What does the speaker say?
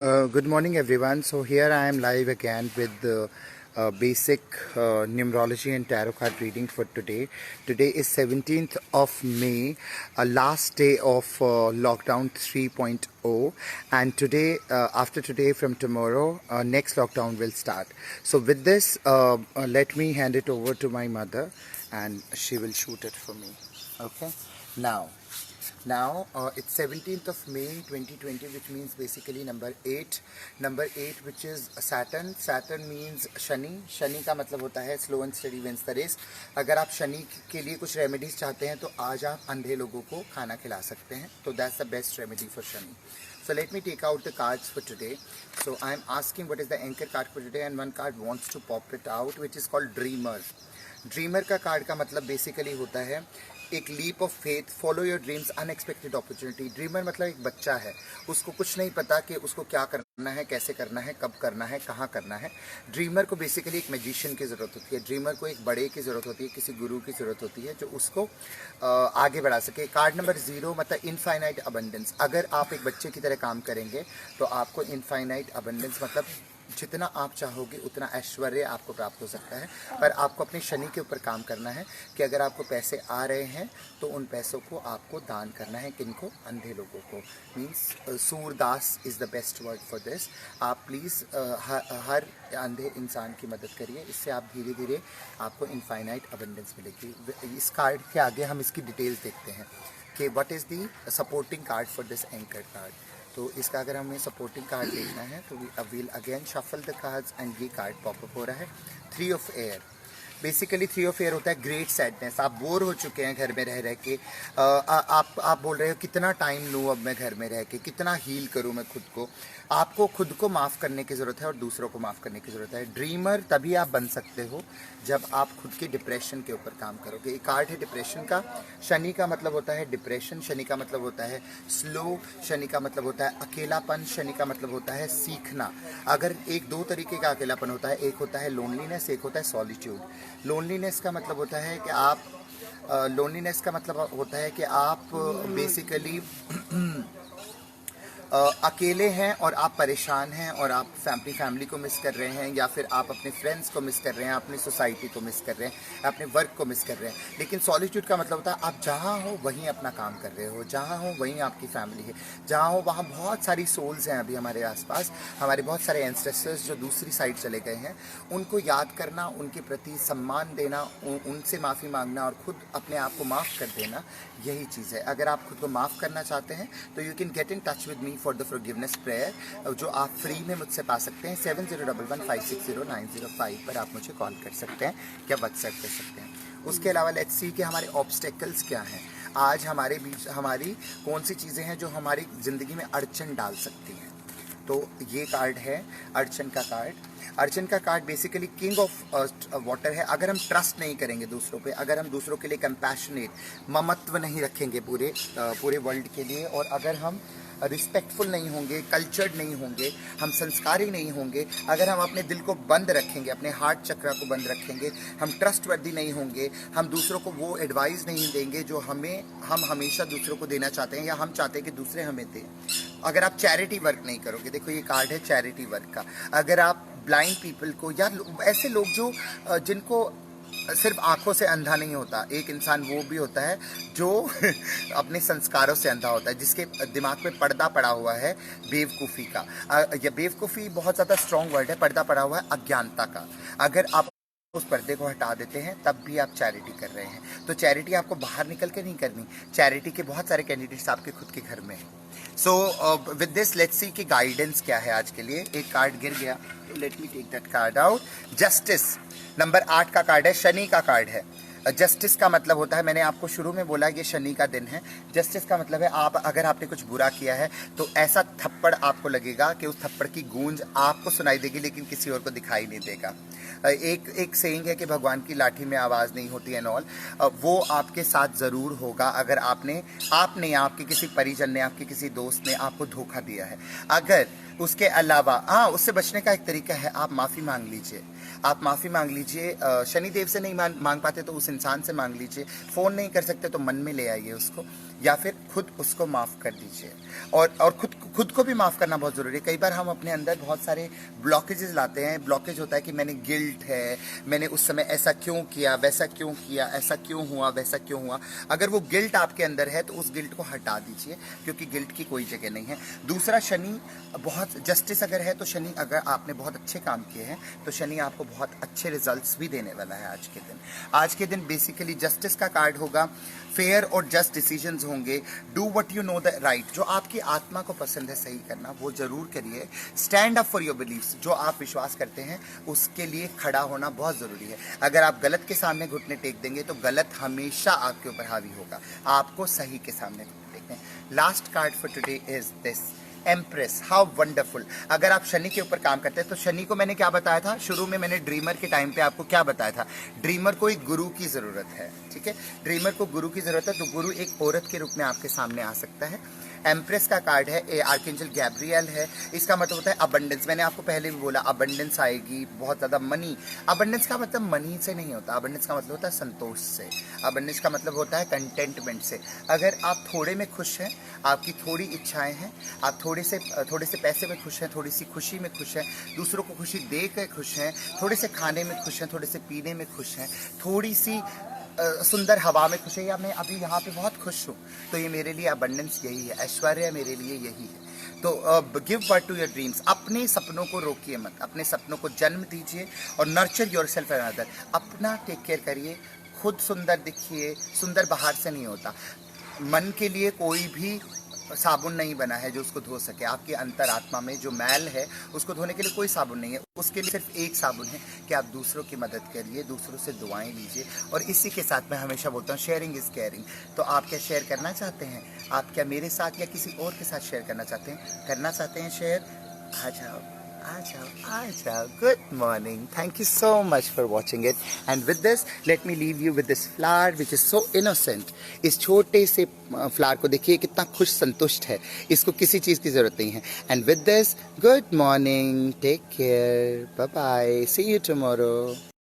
Good morning, everyone. So here I am live again with the basic numerology and tarot card reading for today. Today is 17th of May, last day of lockdown 3.0, and today, after today, from tomorrow, next lockdown will start. So with this, let me hand it over to my mother, and she will shoot it for me. Okay. Now, it's 17th of May 2020, which means basically number 8. Number 8, which is Saturn. Saturn means Shani. Shani का मतलब होता है slow and steady wins the race. अगर आप शनि के लिए कुछ remedies चाहते हैं तो आज आप अंधे लोगों को खाना खिला सकते हैं. तो that's the best remedy for Shani. So let me take out the cards for today. So I am asking what is the anchor card for today, and one card wants to pop it out, which is called Dreamer. Dreamer का card का मतलब basically होता है एक leap of faith, follow your dreams, unexpected opportunity. Dreamer मतलब एक बच्चा है, उसको कुछ नहीं पता कि उसको क्या करना है, कैसे करना है, कब करना है, कहाँ करना है. ड्रीमर को बेसिकली एक मैजिशियन की ज़रूरत होती है. ड्रीमर को एक बड़े की ज़रूरत होती है, किसी गुरु की ज़रूरत होती है जो उसको आगे बढ़ा सके. कार्ड नंबर 0 मतलब इनफाइनाइट अबंडेंस. अगर आप एक बच्चे की तरह काम करेंगे तो आपको इनफाइनाइट अबंडेंस मतलब जितना आप चाहोगे उतना ऐश्वर्य आपको प्राप्त हो सकता है. पर आपको अपने शनि के ऊपर काम करना है कि अगर आपको पैसे आ रहे हैं तो उन पैसों को आपको दान करना है. किनको? अंधे लोगों को. Means Surdas is the best word for this. आप प्लीज़ हर अंधे इंसान की मदद करिए. इससे आप धीरे धीरे आपको इनफाइनाइट अबंडेंस मिलेगी. इस कार्ड के आगे हम इसकी डिटेल्स देखते हैं कि what is the supporting card for this anchor card. तो इसका अगर हमें सपोर्टिंग कार्ड देखना है तो we'll again shuffle the cards and ये कार्ड पॉपअप हो रहा है. 3 of air. Basically 3 of air होता है ग्रेट सैडनेस. आप बोर हो चुके हैं घर में रह के. आप बोल रहे हो कितना टाइम लूँ अब मैं घर में रह के, कितना हील करूँ मैं खुद को. आपको खुद को माफ़ करने की ज़रूरत है और दूसरों को माफ़ करने की ज़रूरत है. ड्रीमर तभी आप बन सकते हो जब आप खुद के डिप्रेशन के ऊपर काम करोगे. एक कार्ड है डिप्रेशन का. शनि का मतलब होता है डिप्रेशन. शनि का मतलब होता है स्लो. शनि का मतलब होता है अकेलापन. शनि का मतलब होता है सीखना. अगर दो तरीके का अकेलापन होता है. एक होता है लोनलीनेस, एक होता है सॉलिट्यूड. लोनलीनेस का मतलब होता है कि आप बेसिकली अकेले हैं और आप परेशान हैं और आप फैमिली को मिस कर रहे हैं, या फिर आप अपने फ्रेंड्स को मिस कर रहे हैं, अपनी सोसाइटी को मिस कर रहे हैं, अपने वर्क को मिस कर रहे हैं. लेकिन सॉलिट्यूड का मतलब होता है आप जहाँ हो वहीं अपना काम कर रहे हो, जहाँ हो वहीं आपकी फैमिली है, जहाँ हो वहाँ बहुत सारी सोल्स हैं अभी हमारे आसपास. हमारे बहुत सारे एंसेस्टर्स जो दूसरी साइड चले गए हैं, उनको याद करना, उनके प्रति सम्मान देना, उनसे माफ़ी मांगना और खुद अपने आप को माफ़ कर देना, यही चीज़ है. अगर आप खुद को माफ़ करना चाहते हैं तो you can get in touch with me for the forgiveness prayer, जो आप फ्री में मुझसे पा सकते हैं. 7011560905 पर आप मुझे कॉल कर सकते हैं या व्हाट्सएप कर सकते हैं. उसके अलावा लेट्स सी कि हमारे ऑब्स्टेकल्स क्या हैं. आज हमारे बीच हमारी कौन सी चीज़ें हैं जो हमारी ज़िंदगी में अड़चन डाल सकती हैं. तो ये कार्ड है अड़चन का कार्ड. अर्चन का card basically king of water है. अगर हम ट्रस्ट नहीं करेंगे दूसरों पे, अगर हम दूसरों के लिए कंपैशनेट, ममत्व नहीं रखेंगे पूरे वर्ल्ड के लिए, और अगर हम रिस्पेक्टफुल नहीं होंगे, कल्चर्ड नहीं होंगे, हम संस्कारी नहीं होंगे, अगर हम अपने दिल को बंद रखेंगे, अपने हार्ट चक्र को बंद रखेंगे, हम ट्रस्टवर्दी नहीं होंगे, हम दूसरों को वो एडवाइस नहीं देंगे जो हम हमेशा दूसरों को देना चाहते हैं या हम चाहते हैं कि दूसरे हमें दें, अगर आप चैरिटी वर्क नहीं करोगे. देखो ये कार्ड है चैरिटी वर्क का. अगर आप ब्लाइंड पीपल को या ऐसे लोग जो जिनको सिर्फ आंखों से अंधा नहीं होता, एक इंसान वो भी होता है जो अपने संस्कारों से अंधा होता है, जिसके दिमाग पे पर्दा पड़ा हुआ है बेवकूफ़ी का. या बेवकूफ़ी बहुत ज़्यादा स्ट्रॉन्ग वर्ड है. पर्दा पड़ा हुआ है अज्ञानता का. अगर आप उस पर्दे को हटा देते हैं तब भी आप चैरिटी कर रहे हैं. तो चैरिटी आपको बाहर निकल के नहीं करनी. चैरिटी के बहुत सारे कैंडिडेट्स आपके खुद के घर में हैं. So with this let's see कि गाइडेंस क्या है आज के लिए. एक कार्ड गिर गया, let me take that card out. Justice number 8 का कार्ड है. शनि का कार्ड है. जस्टिस का मतलब होता है, मैंने आपको शुरू में बोला ये शनि का दिन है. जस्टिस का मतलब है अगर आपने कुछ बुरा किया है तो ऐसा थप्पड़ आपको लगेगा कि उस थप्पड़ की गूंज आपको सुनाई देगी लेकिन किसी और को दिखाई नहीं देगा. एक सेइंग है कि भगवान की लाठी में आवाज़ नहीं होती एंड ऑल. वो आपके साथ ज़रूर होगा अगर आपने आपके किसी परिजन ने, आपके किसी दोस्त ने आपको धोखा दिया है. अगर उसके अलावा उससे बचने का एक तरीका है, आप माफ़ी मांग लीजिए. आप माफ़ी मांग लीजिए. शनिदेव से नहीं मांग पाते तो उस इंसान से मांग लीजिए. फ़ोन नहीं कर सकते तो मन में ले आइए उसको. या फिर खुद उसको माफ़ कर दीजिए। और खुद को भी माफ़ करना बहुत ज़रूरी है। कई बार हम अपने अंदर बहुत सारे ब्लॉकेजेस लाते हैं। ब्लॉकेज होता है कि मैंने गिल्ट है, मैंने उस समय ऐसा क्यों किया, वैसा क्यों किया, ऐसा क्यों हुआ, वैसा क्यों हुआ। अगर वो गिल्ट आपके अंदर है तो उस गिल्ट को हटा दीजिए, क्योंकि गिल्ट की कोई जगह नहीं है। दूसरा, शनि बहुत जस्टिस अगर है तो शनि, अगर आपने बहुत अच्छे काम किए हैं तो शनि आपको बहुत अच्छे रिजल्ट्स भी देने वाला है आज के दिन। आज के दिन बेसिकली जस्टिस का कार्ड होगा, फेयर और जस्ट डिसीजंस होंगे। Do what you know the right, जो आपकी आत्मा को पसंद है सही करना वो जरूर करिए। Stand up for your beliefs, जो आप विश्वास करते हैं उसके लिए खड़ा होना बहुत जरूरी है। अगर आप गलत के सामने घुटने टेक देंगे तो गलत हमेशा आपके ऊपर हावी होगा। आपको सही के सामने घुटने टेकने। Last card for today is this empress, how wonderful. अगर आप शनि के ऊपर काम करते हैं तो शनि को मैंने क्या बताया था शुरू में, मैंने ड्रीमर के टाइम पे आपको क्या बताया था, ड्रीमर को एक गुरु की जरूरत है। ठीक है, ड्रीमर को गुरु की जरूरत है, तो गुरु एक औरत के रूप में आपके सामने आ सकता है। एम्प्रेस का कार्ड है, आर्कएंजल गैब्रियल है। इसका मतलब होता है अबंडेंस। मैंने आपको पहले भी बोला अबंडेंस आएगी, बहुत ज़्यादा मनी। अबंडेंस का मतलब मनी से नहीं होता, अबंडेंस का मतलब होता है संतोष से। अबंडेंस का मतलब होता है कंटेंटमेंट से। अगर आप थोड़े में खुश हैं, आपकी थोड़ी इच्छाएं हैं, आप थोड़े से पैसे में खुश हैं, थोड़ी सी खुशी में खुश हैं, दूसरों को खुशी दे कर खुश हैं, थोड़े से खाने में खुश हैं, थोड़े से पीने में खुश हैं, थोड़ी सी सुंदर हवा में खुश है, या मैं अभी यहाँ पे बहुत खुश हूँ, तो ये मेरे लिए अबंडेंस यही है, ऐश्वर्य मेरे लिए यही है। तो give birth to your dreams. अपने सपनों को रोकिए मत, अपने सपनों को जन्म दीजिए और nurture your self and other. अपना टेक केयर करिए, खुद सुंदर दिखिए। सुंदर बाहर से नहीं होता। मन के लिए कोई भी साबुन नहीं बना है जो उसको धो सके। आपकी अंतरात्मा में जो मैल है उसको धोने के लिए कोई साबुन नहीं है। उसके लिए सिर्फ एक साबुन है कि आप दूसरों की मदद करिए, दूसरों से दुआएं लीजिए। और इसी के साथ मैं हमेशा बोलता हूँ शेयरिंग इज़ केयरिंग। तो आप क्या शेयर करना चाहते हैं? आप क्या मेरे साथ या किसी और के साथ शेयर करना चाहते हैं? करना चाहते हैं शेयर? आ जाओ, आ जाओ, आ जाओ। Good morning, thank you so much for watching it. And with this let me leave you with this flower which is so innocent. इस छोटे से फ्लावर को देखिए कितना खुश संतुष्ट है, इसको किसी चीज़ की ज़रूरत नहीं है। And with this good morning, take care, bye bye, see you tomorrow.